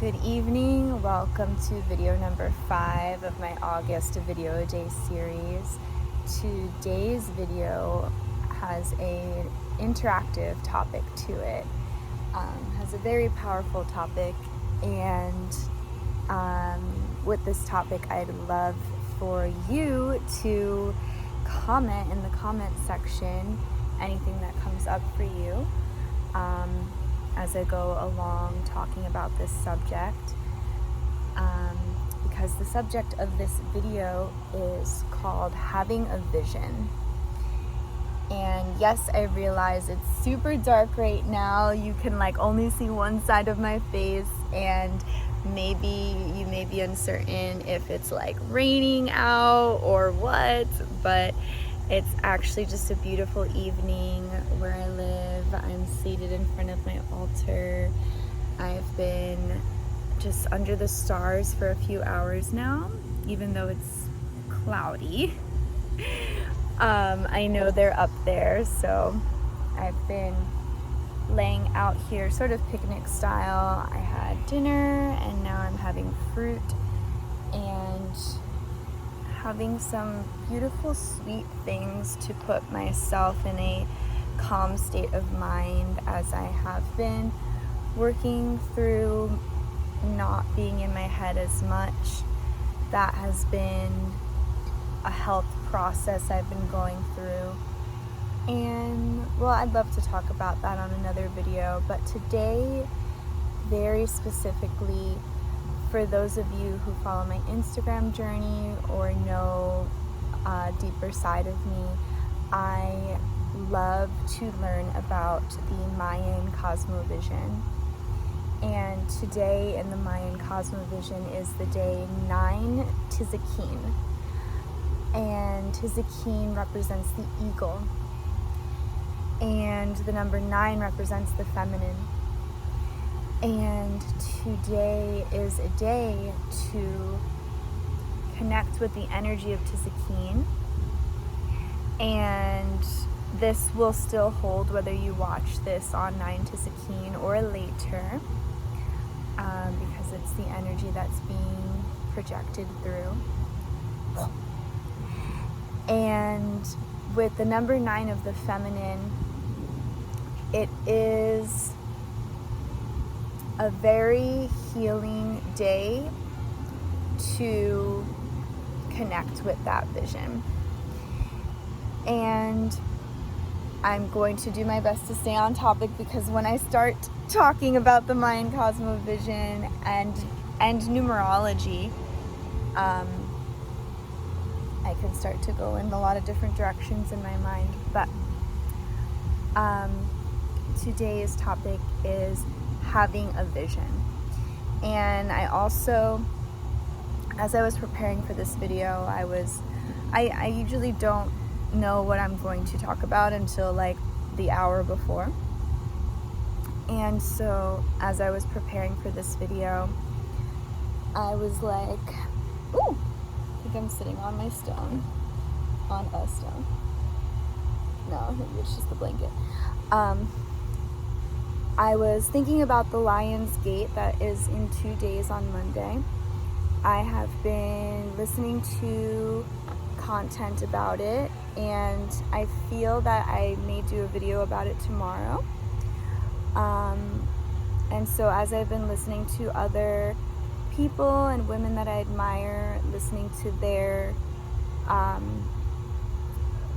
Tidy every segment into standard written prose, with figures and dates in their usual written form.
Good evening, welcome to video number 5 of my August video a day series. Today's video has an interactive topic to it, has a very powerful topic, and with this topic I'd love for you to comment in the comment section anything that comes up for you as I go along talking about this subject, because the subject of this video is called having a vision. And yes, I realize it's super dark right now. You can only see one side of my face, and maybe you may be uncertain if it's raining out or what, but it's actually just a beautiful evening where I live. I'm seated in front of my altar. I've been just under the stars for a few hours now, even though it's cloudy. I know they're up there, so I've been laying out here sort of picnic style. I had dinner and now I'm having fruit and having some beautiful sweet things to put myself in a calm state of mind, as I have been working through not being in my head as much. That has been a health process I've been going through, and well, I'd love to talk about that on another video, but today, very specifically, for those of you who follow my Instagram journey or know a deeper side of me, I love to learn about the Mayan Cosmo vision. And today in the Mayan Cosmo vision is the day 9 Tzidkin. And Tzidkin represents the eagle. And the number 9 represents the feminine. And today is a day to connect with the energy of Tzidkin, and this will still hold whether you watch this on 9 Tzidkin or later, because it's the energy that's being projected through. And with the number 9 of the feminine, it is a very healing day to connect with that vision. And I'm going to do my best to stay on topic, because when I start talking about the Mayan Cosmo vision and numerology, I can start to go in a lot of different directions in my mind. But today's topic is having a vision. And I also, as I was preparing for this video, I usually don't know what I'm going to talk about until the hour before. And so as I was preparing for this video, I was like, ooh, I think I'm sitting on my stone, on a stone. No, maybe it's just the blanket. I was thinking about the Lion's Gate that is in 2 days on Monday. I have been listening to content about it, and I feel that I may do a video about it tomorrow. And so as I've been listening to other people and women that I admire, listening to their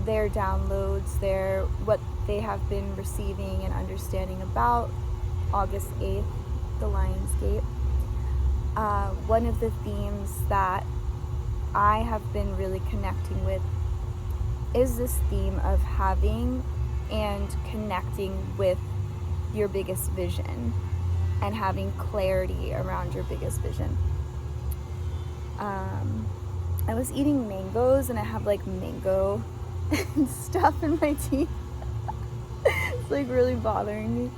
downloads, what they have been receiving and understanding about August 8th, the Lion's Gate. One of the themes that I have been really connecting with is this theme of having and connecting with your biggest vision and having clarity around your biggest vision. I was eating mangoes, and I have mango stuff in my teeth. It's really bothering me.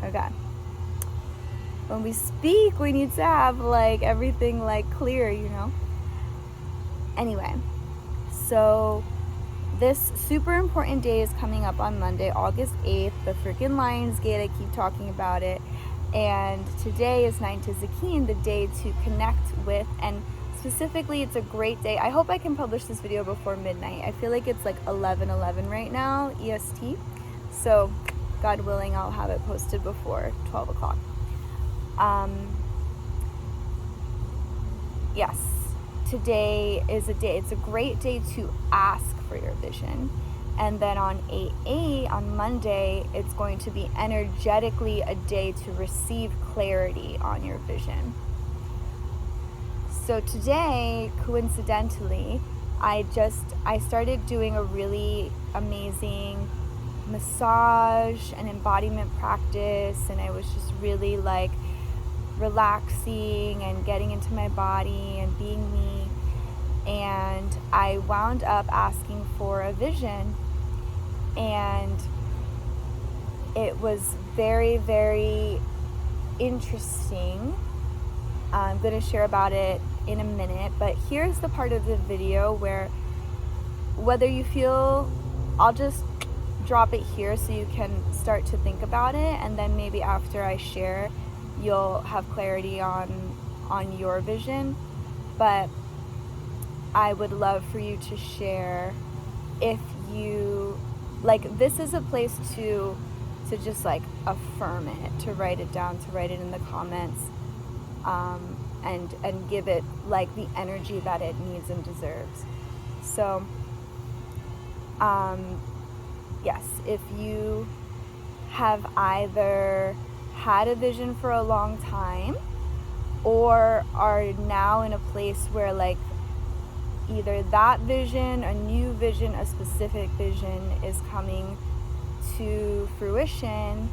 Okay. When we speak, we need to have everything clear, Anyway, so this super important day is coming up on Monday, August 8th, the freaking Lion's Gate. I keep talking about it. And today is 9 Tzedakah, the day to connect with, and specifically it's a great day. I hope I can publish this video before midnight. I feel like it's like 11:11 right now EST, so God willing I'll have it posted before 12 o'clock. Yes, today is a day, it's a great day to ask for your vision. And then on 8/8, on Monday, it's going to be energetically a day to receive clarity on your vision. So today, coincidentally, I started doing a really amazing massage and embodiment practice, and I was just really like relaxing and getting into my body and being me. And I wound up asking for a vision, and it was very, very interesting. I'm going to share about it in a minute, but here's the part of the video where whether you feel, I'll just drop it here so you can start to think about it, and then maybe after I share you'll have clarity on your vision. But I would love for you to share if you like, this is a place to just like affirm it, to write it down, to write it in the comments, and give it like the energy that it needs and deserves. So yes, if you have either had a vision for a long time or are now in a place where like either that vision, a new vision, a specific vision is coming to fruition,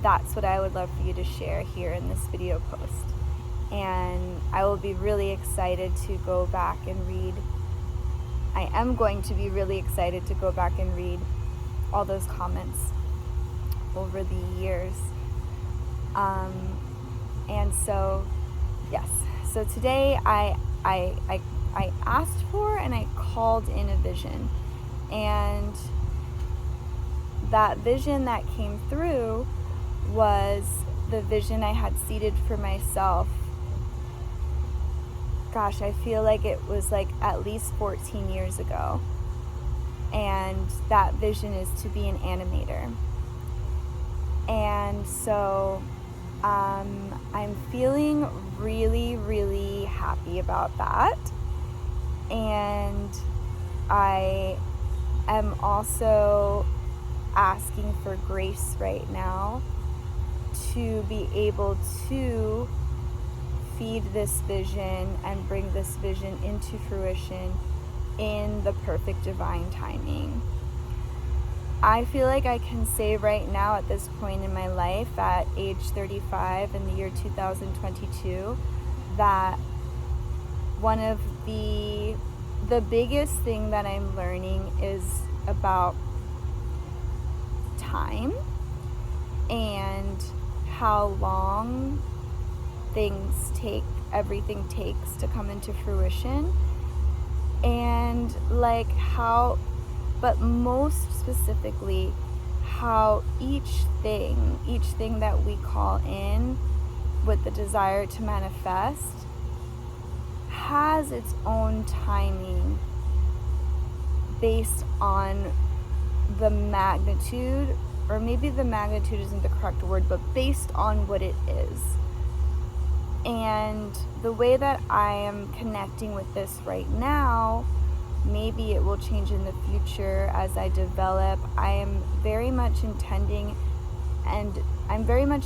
that's what I would love for you to share here in this video post. And I will be really excited to go back and read. I am going to be really excited to go back and read all those comments over the years. And so, yes. So today I asked for and I called in a vision, and that vision that came through was the vision I had seeded for myself. Gosh, I feel like it was like at least 14 years ago. And that vision is to be an animator. And so I'm feeling really, really happy about that. And I am also asking for grace right now to be able to feed this vision and bring this vision into fruition in the perfect divine timing. I feel like I can say right now at this point in my life, at age 35 in the year 2022, that one of the biggest thing that I'm learning is about time and how long everything takes to come into fruition, and like how, but most specifically, how each thing that we call in with the desire to manifest has its own timing based on the magnitude, or maybe the magnitude isn't the correct word, but based on what it is. And the way that I am connecting with this right now, maybe it will change in the future as I develop. I am very much intending, and I'm very much,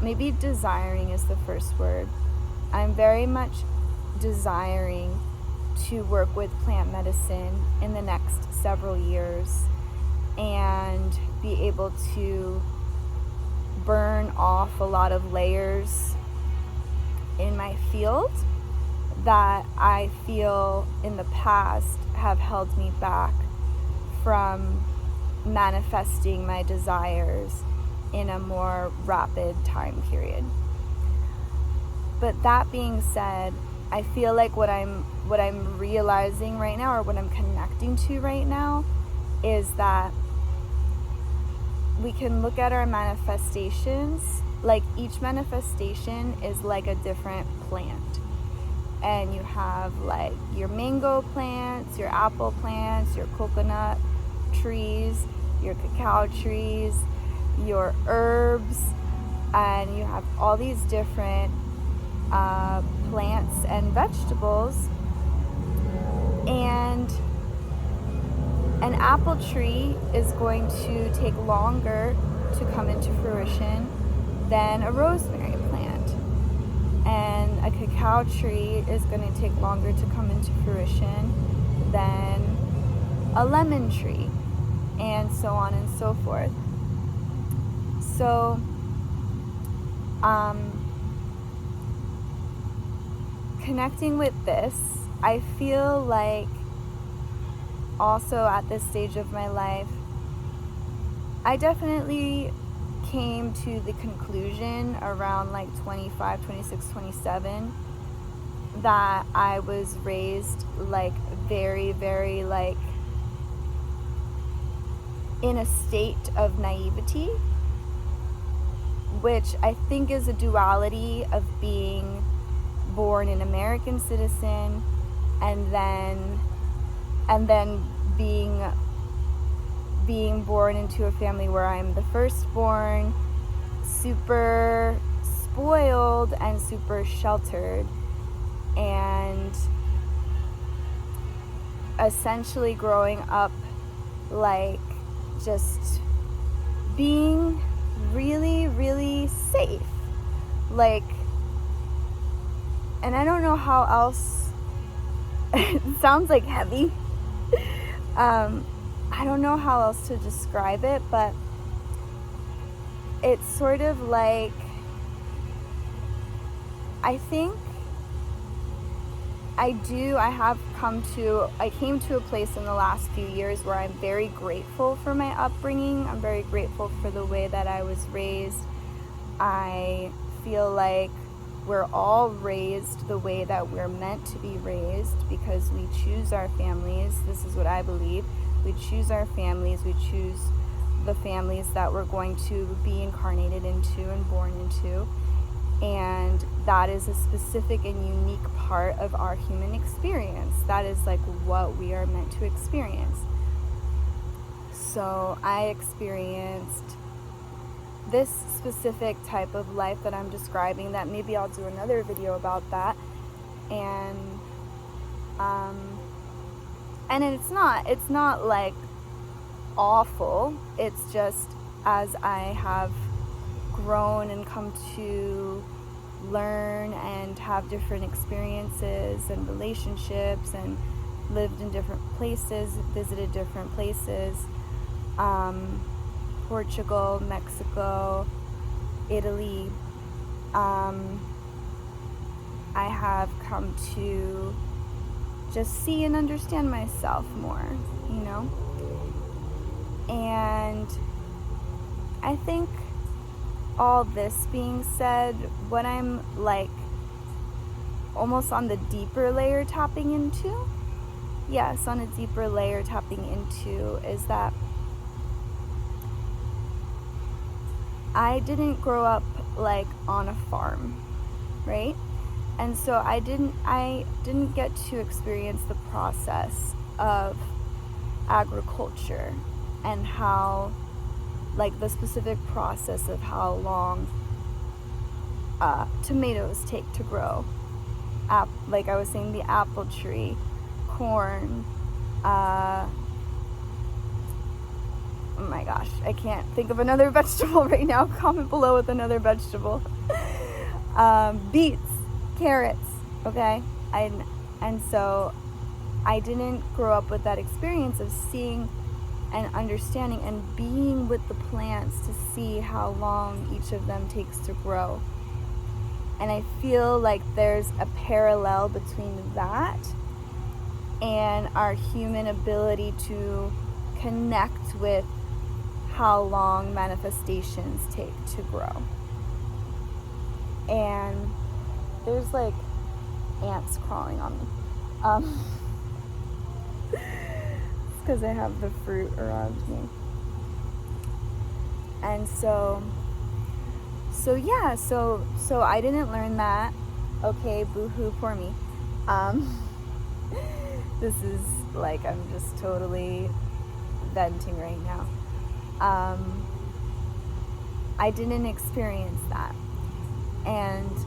maybe desiring is the first word. I'm very much desiring to work with plant medicine in the next several years and be able to burn off a lot of layers in my field that I feel in the past have held me back from manifesting my desires in a more rapid time period. But that being said, I feel like what I'm realizing right now, or what I'm connecting to right now, is that we can look at our manifestations, like each manifestation is like a different plant. And you have like your mango plants, your apple plants, your coconut trees, your cacao trees, your herbs, and you have all these different plants and vegetables. And an apple tree is going to take longer to come into fruition than a rosemary plant. And a cacao tree is going to take longer to come into fruition than a lemon tree, and so on and so forth. So, connecting with this, I feel like also at this stage of my life, I definitely came to the conclusion around like 25, 26, 27 that I was raised like very, very like in a state of naivety, which I think is a duality of being born an American citizen and then being born into a family where I'm the firstborn, super spoiled and super sheltered, and essentially growing up like just being really, really safe. Like, and I don't know how else, it sounds like heavy. I don't know how else to describe it, but it's sort of like, I think I came to a place in the last few years where I'm very grateful for my upbringing. I'm very grateful for the way that I was raised. I feel like we're all raised the way that we're meant to be raised because we choose our families. This is what I believe. We choose our families. We choose the families that we're going to be incarnated into and born into. And that is a specific and unique part of our human experience. That is like what we are meant to experience. So I experienced this specific type of life that I'm describing, that maybe I'll do another video about that. And it's not like awful. It's just as I have grown and come to learn and have different experiences and relationships and lived in different places, visited different places, Portugal, Mexico, Italy, I have come to just see and understand myself more, you know? And I think all this being said, what I'm like almost on the deeper layer tapping into, yes, on a deeper layer tapping into is that I didn't grow up like on a farm, right? And so I didn't get to experience the process of agriculture and how, like the specific process of how long tomatoes take to grow. Like I was saying, the apple tree, corn, oh my gosh, I can't think of another vegetable right now. Comment below with another vegetable. Beets, carrots, okay? And so I didn't grow up with that experience of seeing and understanding and being with the plants to see how long each of them takes to grow. And I feel like there's a parallel between that and our human ability to connect with how long manifestations take to grow. And there's like ants crawling on me. It's because I have the fruit around me. And so yeah, so I didn't learn that. Okay, boo-hoo, poor me. This is like, I'm just totally venting right now. I didn't experience that. And